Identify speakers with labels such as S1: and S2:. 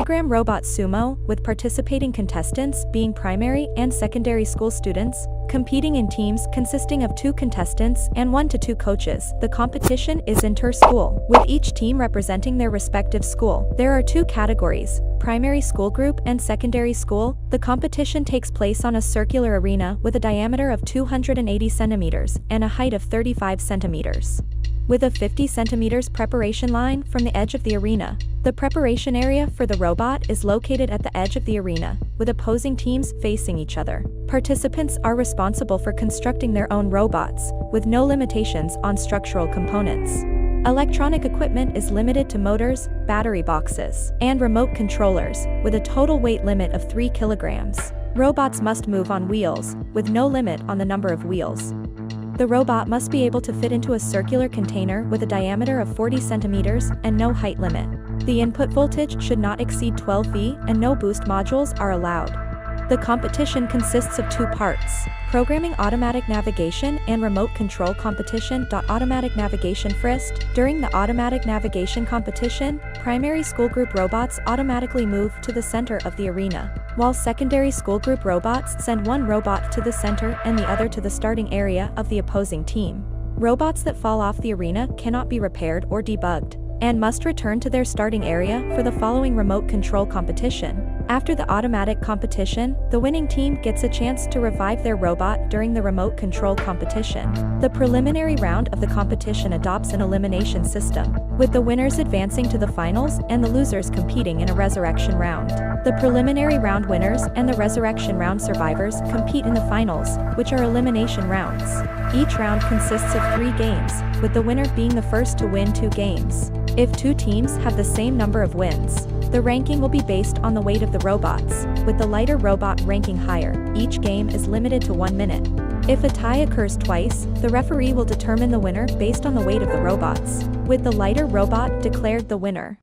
S1: Triagram Robot Sumo, with participating contestants being primary and secondary school students, competing in teams consisting of 2 contestants and 1 to 2 coaches. The competition is inter-school, with each team representing their respective school. There are 2 categories, primary school group and secondary school. The competition takes place on a circular arena with a diameter of 280 centimeters and a height of 35 centimeters. With a 50 centimeters preparation line from the edge of the arena. The preparation area for the robot is located at the edge of the arena, with opposing teams facing each other. Participants are responsible for constructing their own robots, with no limitations on structural components. Electronic equipment is limited to motors, battery boxes, and remote controllers, with a total weight limit of 3 kilograms. Robots must move on wheels, with no limit on the number of wheels. The robot must be able to fit into a circular container with a diameter of 40 centimeters and no height limit. The input voltage should not exceed 12 V and no boost modules are allowed. The competition consists of 2 parts, programming automatic navigation and remote control competition. Automatic navigation first. During the automatic navigation competition, primary school group robots automatically move to the center of the arena, while secondary school group robots send one robot to the center and the other to the starting area of the opposing team. Robots that fall off the arena cannot be repaired or debugged, and must return to their starting area for the following remote control competition. After the automatic competition, the winning team gets a chance to revive their robot during the remote control competition. The preliminary round of the competition adopts an elimination system, with the winners advancing to the finals and the losers competing in a resurrection round. The preliminary round winners and the resurrection round survivors compete in the finals, which are elimination rounds. Each round consists of 3 games, with the winner being the first to win 2 games. If 2 teams have the same number of wins, the ranking will be based on the weight of the robots, with the lighter robot ranking higher. Each game is limited to 1 minute. If a tie occurs twice, the referee will determine the winner based on the weight of the robots, with the lighter robot declared the winner.